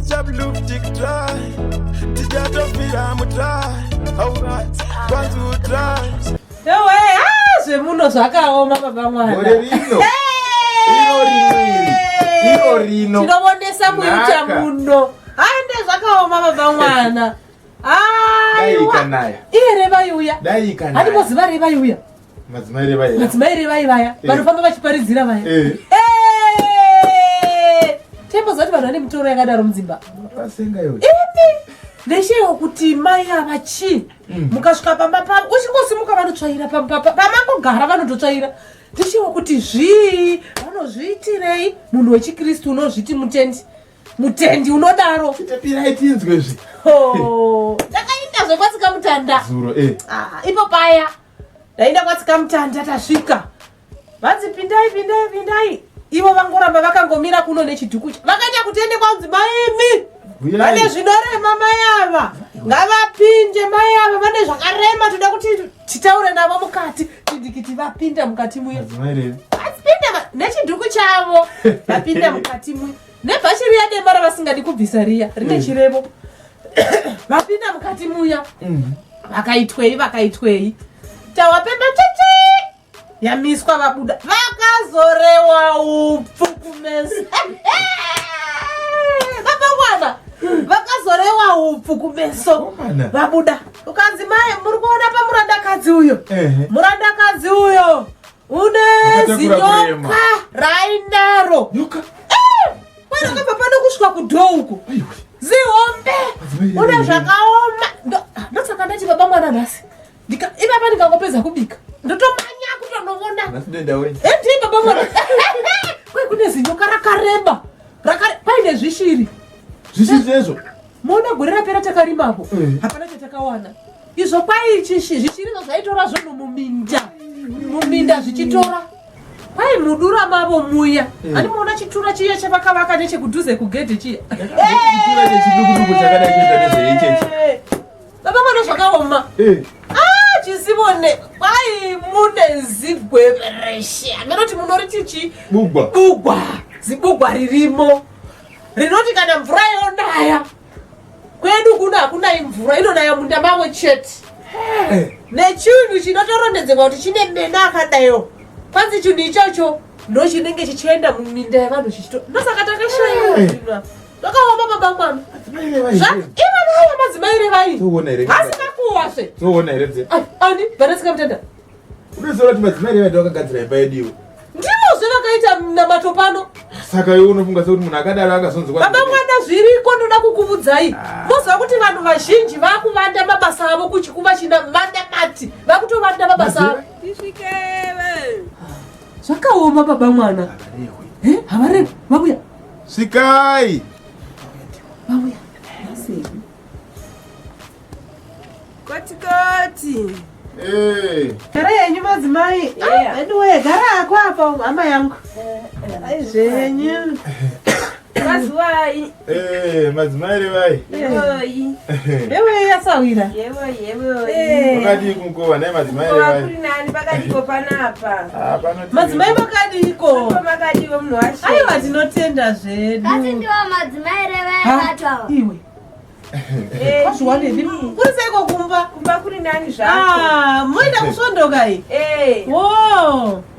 Chap loop tick try. Tijato fira mutry. Alright, one two try. Ewe, zvemuno zvakaoma baba mwana. Iro rino. Tinobondesa muita muno. Aende zvakaoma baba mwana. Daikanaya. Ire vayuya. Daikanaya. Hadi moziva revayuya. Madzimai revaya. Vanofamba vachiparidzira vaya. Tembo zoti vanhu vane mitoro yakadaro mudzimba. Pasenga yo. Neshewo kuti mai avachi. Mukasvika pamba pavo uchingosimuka vanotsvaira pamba pamangogara vanototsvaira. Neshewo kuti vanozviitirei munhu wechikristu unozviti mutendi unodaro. Chitapirai tinzwe zvi. Takaenda zvekwatsika mutanda. Zuro ipo paya. Ndaenda kwatsika mutanda tasvika. Vanzi pindai. Ivo vangoramba vakangomira kuno nechidhuku. Vakaita kutende kwanzi maimi. Vane zvinorema mai ava. Ngavapinde mai ava vane zvakarema toda kuti titaure navo mukati. Tidikiti vapinda mukati muye. Vapinda nechidhuku chavo. Vapinda mukati muye. Nebhachi riya dema ravasingadi kubvisa riya. Rine chirevo. Vapinda mukati muya. Vakaitwei. Tawapemba tete. Yamiswa vabuda. Vakazorewa upfu kumeso. Vapangwana. Vakazorewa upfu kumeso. Vabuda. Ukanzi mai muri kuona pa murandakadzi uyo. Murandakadzi uyo. Une zinyoka rainaro. Nyoka. Kwani kabva pano kusvika kudhouko. Zihombe. Une zvakaoma. Ndotsaka ndati baba mwana nhasi. Ipapa ndikangopedza kubika. Ndotomanya kutonovona. Nasidenda we. Eti baba mwana. Kwai kune zinyoka rakareba. Paine zvishiri. Zvishiri izvo. Mona gore rapera takarimapo. Hapana chatakawana. Izvo kwai zvishiri zvaitora zvinhu muminda zvichitora. Kwai mudura mavo muya. Ani muona chitura chiya chavakavaka nechekudhuze kugedhe chiya. Chitura chechidukuduku chakadai kuita nezveichechi. Baba mwana zvakaoma. Chisibone kwai mune zigweveresha. Menoti munoriti chi? Bugwa. Zibugwa ririmo. Rinoti kana mvura yonaya. Kwedu kuna hakuna mvura inonaya munda mavo chete. Nechinhu chinotorondedzerwa kuti chine mena akadayo. Kwanzi chinhu ichocho ndochinenge chichienda muminda yavanhu chichito. Ndosaka takashaya. Takaoma baba mwana. Iva madzimai revai. Asina kuwasve. Toona here dze. Ani vanasika mutanda. Unoziva kuti madzimai revai vakagadzira imba yedu iwe. Ndimo zvavakaita namato pano. Saka iwe unofunga sekuti munhu akadaro akazonzwa. Baba mwana zviriko ndoda kukubudzai. Moziva kuti vanhu vazhinji vakuvanda mabasa avo kuchikuva china mandamati. Vakutovanda mabasa avo. Tisvikewe. Zvakaoma baba mwana. Havarewe. Vabuya. Svikai. Vabuya. Koti. Gara yenyu madzimai. Andiwe gara ako apa mama yangu. Zvenyu. Mazuwai. Madzimai revai. Ewe yasawira. Yewe. Wakati kumkova naye madzimai revai. Kuri nani pakadiko panapa. Madzimai makadiko. Makadiwo munhu washe. Aiwa tinotenda zvedu. Asi ndiwo madzimai revai vatwa. Iwe. Kwazviwanei? Kuri seiko kumba kuri nani zvacho. Moenda kusondoka iyi.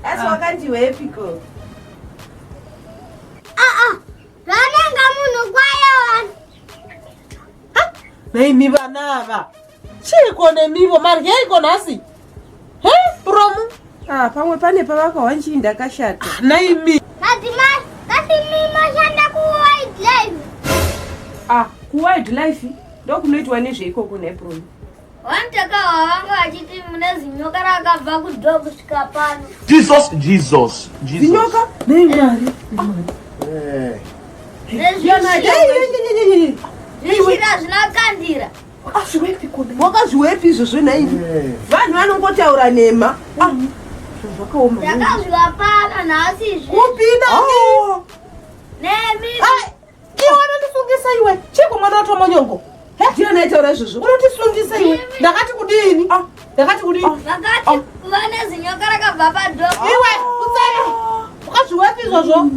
Asi wakandiwepiko. Vanenga munhu kwayo. Neimi vana ava. Chiko nemivo maryeiko nhasi? Promu? Pamwe pane pavakawa nchii ndakashata. Naimi. Madzimai, mashanda ku-wildlife. Ku-wildlife? Ndokunoitwa nezveikoko nepromu. Vanotakawa vanga vachiti mune zinyoka rakabva kudhoo kusvika pano. Jesus. Zinyoka? Neimari. Zvishira zvinakandira. Wakazviwepi izvozvo naimi? Vanhu vanongotaura nema. Zvakaoma. Ndakazvivapana nhasi izvi. Kupinda nemi. Iwe unotisungisa iwe. Chiko mwana watomonyongo. Ndiye naitaura izvozvo. Unotisungisa iwe. Ndakati kudini? Vakati vane zinyoka rakabva padhoo. Iwe kutsara. Wakazviwepi izvozvo?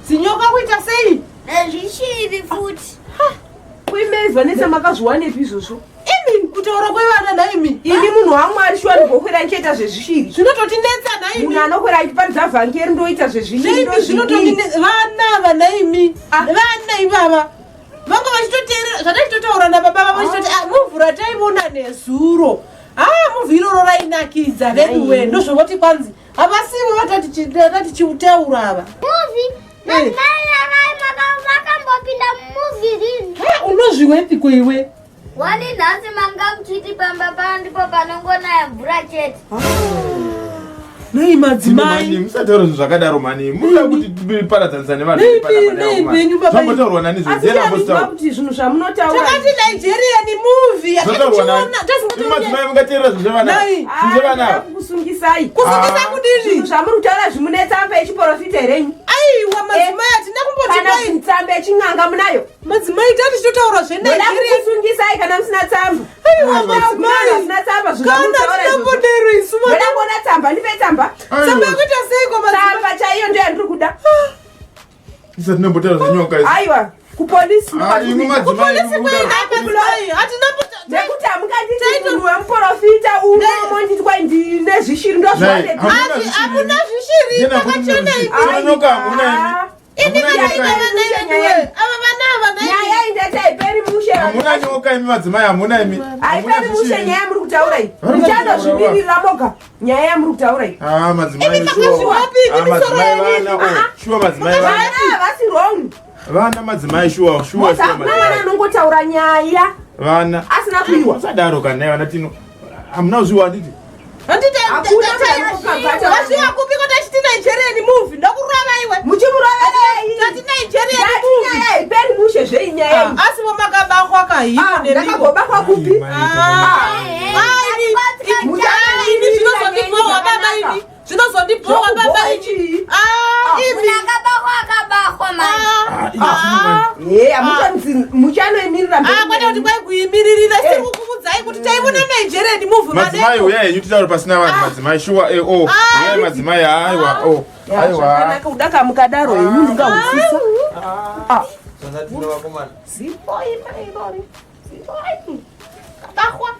Zinyoka kuita sei? Nezvishiri futi. Vanessa makazwanepi izvozvo? Imi kutaura kwevana naimi. Ini munhu waMwari shwari ngokwera ndichaita zvezvishiri. Zvinototinetsa naimi. Munhu anokwera achiparidza vhangeri ndoita zvezvishiri ndozvidii. Vana naimi. Vana ivava. Vanga vachitoteerera zvataitotaura nababa vavo vachitoti muvhu rataiona nezuro. Muvhu iroro rainakidza veduwe ndozvovoti kwanzi. Havasivo vatati chiutaura ava. Movie? Madzimai makambopinda mumovie rini? Unozviwepiko iwe? Wani nhasi manga muchiti pamba pano ndipo panongonaya mvura chete. Nei madzimai. Musataura zvinhu zvakadaro mani. Munoda kuti tiparadzanisa nevanhu panapa. Zvambotaurwa nani izvo? Zera mbositaura kuti zvinhu zvamunotaura. Takati Nigerian movie yakationa. Madzimai mungateerera zvinhu zvevana. Zvinhu zvevana. Kusungisai. Kusungisa kudini? Zvinhu zvamuri kutaura zvimunetsa yechiprofita herenyu. Aiwa madzimai atina kumboti kana tsamba yechin'anga munayo. Madzimai tati totaura zveNigeria. Kusungisai kana musina tsamba. Aiwa madzimai musina tsamba zvino mutaura izvo. Kana isu Weda kuona tsamba ndipe tsamba. Tsamba yakuita seiko madzimai? Tsamba chaiyo ndiyo yandiri kuda. Isati nombotaura zvenyoka izvi. Aiwa kupolisi Imwe madzimai nekuti hamunganditi munhu wemuprofita unomo nditi kwai ndine zvishiri ndozvaaneti. Hamuna zvishiri takachena nyoka hamuna imi. Nyaya indati haiperi mushe. Hamuna nyoka imi madzimai hamuna imi. Haiperi mushe nyaya yamuri kutaura iyi. Muchandozvimirira moga nyaya yamuri kutaura iyi. Madzimai shuwa madzimai vana. Havasi wrong. Vana madzimai shuwa mwana anongotaura nyaya vana asina kuiwa. Musadaro kana naye vana tino. Hamuna kuzviwa handiti? Vasviwa kupiko tachiti Nigerian movie ndokurova iwe. Muchimurova nei? Tati Nigerian movie. Nyaya haiperi mushe zvei nyaya iyi. Asivo makabakwa kahiyo nemiko. Ndakambobakwa kupi? Ini zvinozondibohwa baba ini. Zvinozondibohwa baba ini. Akabakwa mani. Muchanoimirira mberi. Kwete kuti kwai kuimiririra siri kukuudzai kuti taivona Nigerian movie. Madzimai uyai henyu titaura pasina vanhu madzimai shuwa uyai madzimai aiwa aiwa. Zvakanaka kudaka mukadaro henyu ndingahutsisa. Zipo ima irori. Zipo ima. Kabakwa.